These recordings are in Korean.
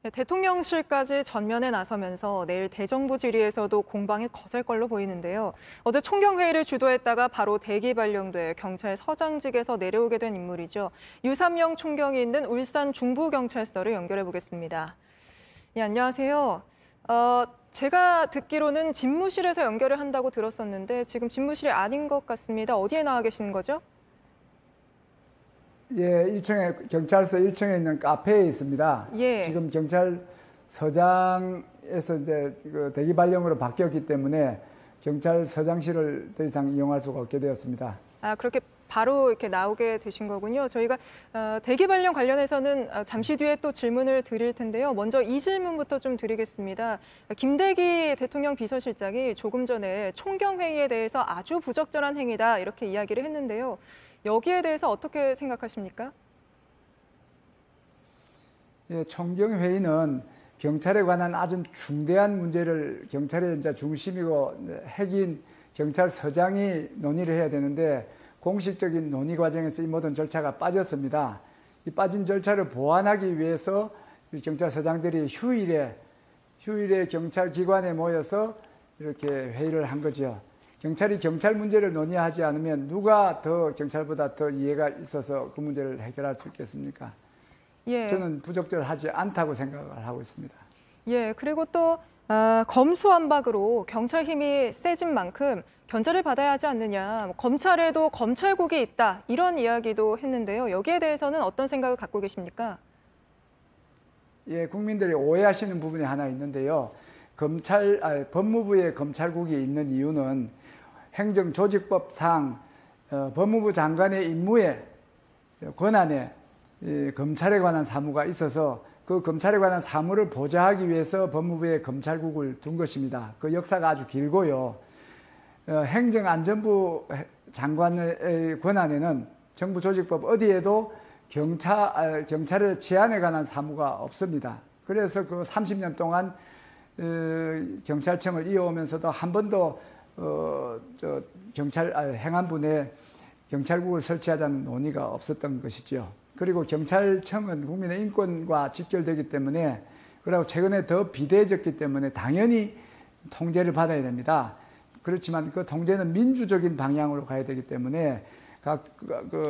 네, 대통령실까지 전면에 나서면서 내일 대정부 질의에서도 공방이 거셀 걸로 보이는데요. 어제 총경회의를 주도했다가 바로 대기 발령돼 경찰서장직에서 내려오게 된 인물이죠. 유삼영 총경이 있는 울산 중부경찰서를 연결해 보겠습니다. 예, 안녕하세요. 제가 듣기로는 집무실에서 연결을 한다고 들었었는데 지금 집무실이 아닌 것 같습니다. 어디에 나와 계시는 거죠? 예, 1층에 경찰서 1층에 있는 카페에 있습니다. 예. 지금 경찰서장에서 이제 그 대기 발령으로 바뀌었기 때문에 경찰서장실을 더 이상 이용할 수가 없게 되었습니다. 아, 그렇게 바로 이렇게 나오게 되신 거군요. 저희가 대기 발령 관련해서는 잠시 뒤에 또 질문을 드릴 텐데요. 먼저 이 질문부터 좀 드리겠습니다. 김대기 대통령 비서실장이 조금 전에 총경회의에 대해서 아주 부적절한 행위다 이렇게 이야기를 했는데요. 여기에 대해서 어떻게 생각하십니까? 예, 총경회의는 경찰에 관한 아주 중대한 문제를 경찰의 이제 중심이고 핵인 경찰서장이 논의를 해야 되는데 공식적인 논의 과정에서 이 모든 절차가 빠졌습니다. 이 빠진 절차를 보완하기 위해서 경찰서장들이 휴일에 경찰기관에 모여서 이렇게 회의를 한 거죠. 경찰이 경찰 문제를 논의하지 않으면 누가 더 경찰보다 더 이해가 있어서 그 문제를 해결할 수 있겠습니까? 예. 저는 부적절하지 않다고 생각을 하고 있습니다. 예, 그리고 또 검수완박으로 경찰 힘이 세진 만큼 견제를 받아야 하지 않느냐, 검찰에도 검찰국이 있다 이런 이야기도 했는데요. 여기에 대해서는 어떤 생각을 갖고 계십니까? 예, 국민들이 오해하시는 부분이 하나 있는데요. 법무부에 검찰국이 있는 이유는 행정조직법상 법무부 장관의 임무에 권한에 검찰에 관한 사무가 있어서 그 검찰에 관한 사무를 보좌하기 위해서 법무부에 검찰국을 둔 것입니다. 그 역사가 아주 길고요. 행정안전부 장관의 권한에는 정부조직법 어디에도 경찰의 치안에 관한 사무가 없습니다. 그래서 그 30년 동안 경찰청을 이어오면서도 한 번도 행안부 내 경찰국을 설치하자는 논의가 없었던 것이죠. 그리고 경찰청은 국민의 인권과 직결되기 때문에 그리고 최근에 더 비대해졌기 때문에 당연히 통제를 받아야 됩니다. 그렇지만 그 통제는 민주적인 방향으로 가야 되기 때문에 각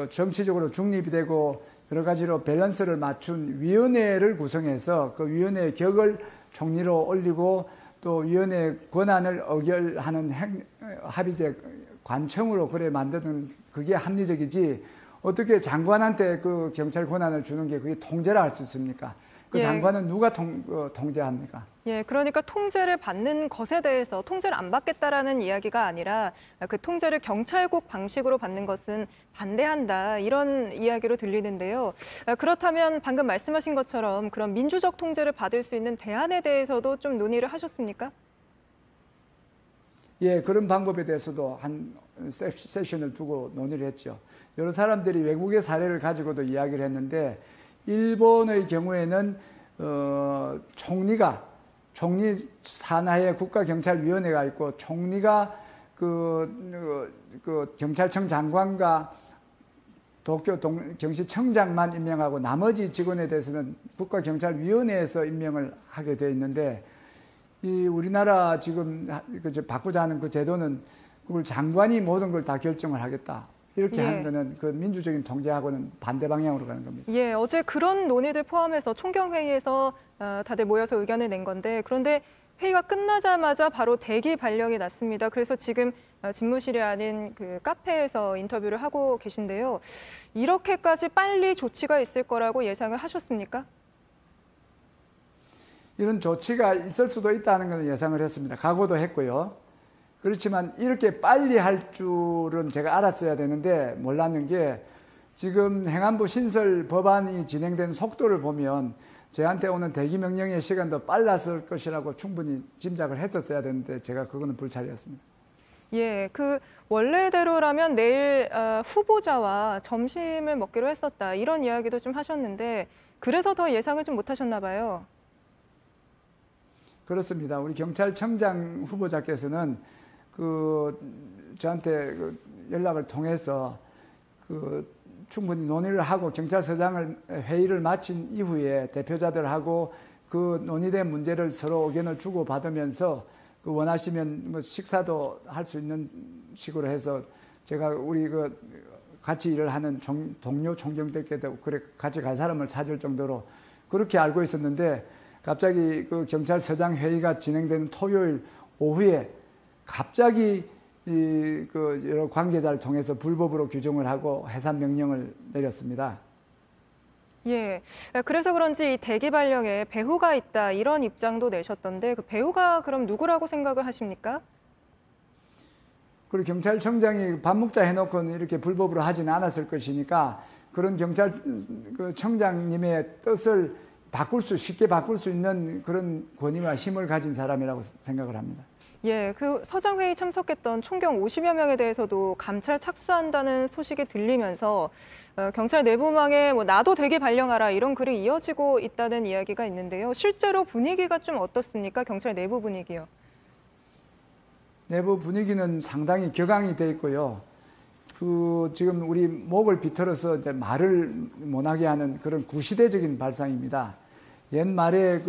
정치적으로 중립이 되고 여러 가지로 밸런스를 맞춘 위원회를 구성해서 그 위원회의 격을 총리로 올리고 또 위원회의 권한을 의결하는 합의제 관청으로 그래 만드는 그게 합리적이지 어떻게 장관한테 그 경찰 권한을 주는 게 그게 통제를 할 수 있습니까? 그 예. 장관은 누가 통제합니까? 예, 그러니까 통제를 받는 것에 대해서 통제를 안 받겠다라는 이야기가 아니라 그 통제를 경찰국 방식으로 받는 것은 반대한다 이런 이야기로 들리는데요. 그렇다면 방금 말씀하신 것처럼 그런 민주적 통제를 받을 수 있는 대안에 대해서도 좀 논의를 하셨습니까? 예, 그런 방법에 대해서도 한 세션을 두고 논의를 했죠. 여러 사람들이 외국의 사례를 가지고도 이야기를 했는데 일본의 경우에는 총리 산하에 국가경찰위원회가 있고 총리가 그 경찰청 장관과 도쿄 경시청장만 임명하고 나머지 직원에 대해서는 국가경찰위원회에서 임명을 하게 되어 있는데 이 우리나라 지금 바꾸자 하는 그 제도는 그걸 장관이 모든 걸 다 결정을 하겠다. 이렇게 예. 하는 거는 그 민주적인 통제하고는 반대 방향으로 가는 겁니다. 예, 어제 그런 논의들 포함해서 총경회의에서 다들 모여서 의견을 낸 건데 그런데 회의가 끝나자마자 바로 대기 발령이 났습니다. 그래서 지금 집무실이 아닌 그 카페에서 인터뷰를 하고 계신데요. 이렇게까지 빨리 조치가 있을 거라고 예상을 하셨습니까? 이런 조치가 있을 수도 있다는 걸 예상을 했습니다. 각오도 했고요. 그렇지만 이렇게 빨리 할 줄은 제가 알았어야 되는데 몰랐는 게 지금 행안부 신설 법안이 진행된 속도를 보면 저한테 오는 대기 명령의 시간도 빨랐을 것이라고 충분히 짐작을 했었어야 되는데 제가 그거는 불찰이었습니다. 예, 그 원래대로라면 내일 후보자와 점심을 먹기로 했었다 이런 이야기도 좀 하셨는데 그래서 더 예상을 좀 못하셨나 봐요. 그렇습니다. 우리 경찰청장 후보자께서는 저한테 연락을 통해서 충분히 논의를 하고 경찰서장을 회의를 마친 이후에 대표자들하고 그 논의된 문제를 서로 의견을 주고 받으면서 그 원하시면 뭐 식사도 할 수 있는 식으로 해서 제가 우리 그 같이 일을 하는 동료 총경들께도 그래 같이 갈 사람을 찾을 정도로 그렇게 알고 있었는데 갑자기 그 경찰서장 회의가 진행되는 토요일 오후에 갑자기 그 여러 관계자를 통해서 불법으로 규정을 하고 해산 명령을 내렸습니다. 예, 그래서 그런지 이 대기 발령에 배후가 있다 이런 입장도 내셨던데 그 배후가 그럼 누구라고 생각을 하십니까? 그리고 경찰청장이 밥 먹자 해놓고는 이렇게 불법으로 하지는 않았을 것이니까 그런 경찰청장님의 뜻을 쉽게 바꿀 수 있는 그런 권위와 힘을 가진 사람이라고 생각을 합니다. 예, 그 서장회의 참석했던 총경 50여 명에 대해서도 감찰 착수한다는 소식이 들리면서 경찰 내부망에 뭐 나도 대기 발령하라 이런 글이 이어지고 있다는 이야기가 있는데요. 실제로 분위기가 좀 어떻습니까? 경찰 내부 분위기요. 내부 분위기는 상당히 격앙이 돼 있고요. 그 지금 우리 목을 비틀어서 이제 말을 못하게 하는 그런 구시대적인 발상입니다. 옛말에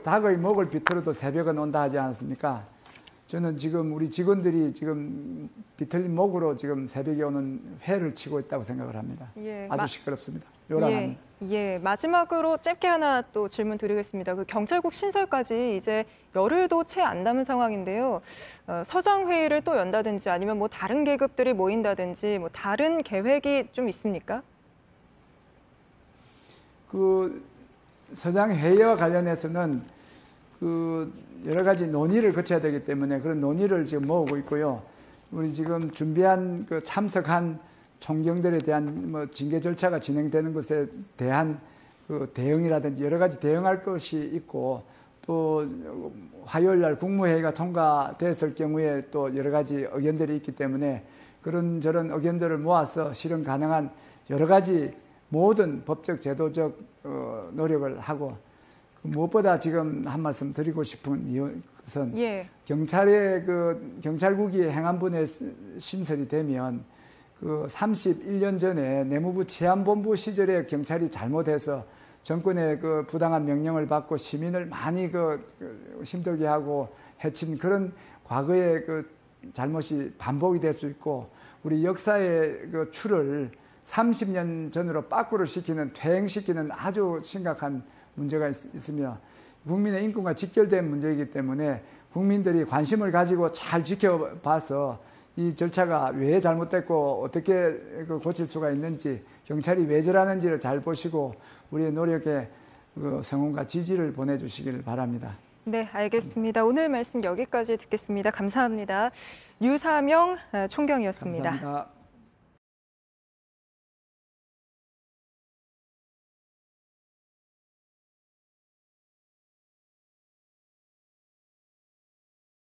닭의 목을 비틀어도 새벽은 온다 하지 않았습니까? 저는 지금 우리 직원들이 지금 비틀린 목으로 지금 새벽에 오는 회를 치고 있다고 생각을 합니다. 예, 아주 시끄럽습니다. 요란합니다. 예, 마지막으로 짧게 하나 또 질문 드리겠습니다. 그 경찰국 신설까지 이제 열흘도 채 안 남은 상황인데요. 서장 회의를 또 연다든지 아니면 뭐 다른 계급들이 모인다든지 뭐 다른 계획이 좀 있습니까? 그 서장 회의와 관련해서는 그 여러 가지 논의를 거쳐야 되기 때문에 그런 논의를 지금 모으고 있고요. 우리 지금 준비한 그 참석한 총경들에 대한 뭐 징계 절차가 진행되는 것에 대한 그 대응이라든지 여러 가지 대응할 것이 있고 또 화요일 날 국무회의가 통과됐을 경우에 또 여러 가지 의견들이 있기 때문에 그런저런 의견들을 모아서 실현 가능한 여러 가지 모든 법적 제도적 노력을 하고 무엇보다 지금 한 말씀 드리고 싶은 것은 경찰의 경찰국이 행안부에 신설이 되면 그 31년 전에 내무부 치안본부 시절에 경찰이 잘못해서 정권의 그 부당한 명령을 받고 시민을 많이 힘들게 하고 해친 그런 과거의 그 잘못이 반복이 될 수 있고 우리 역사의 그 추를 30년 전으로 빠꾸를 퇴행시키는 아주 심각한 문제가 있으며 국민의 인권과 직결된 문제이기 때문에 국민들이 관심을 가지고 잘 지켜봐서 이 절차가 왜 잘못됐고 어떻게 고칠 수가 있는지 경찰이 왜 저러는지를 잘 보시고 우리의 노력에 성원과 지지를 보내주시길 바랍니다. 네, 알겠습니다. 오늘 말씀 여기까지 듣겠습니다. 감사합니다. 유사명 총경이었습니다. 감사합니다.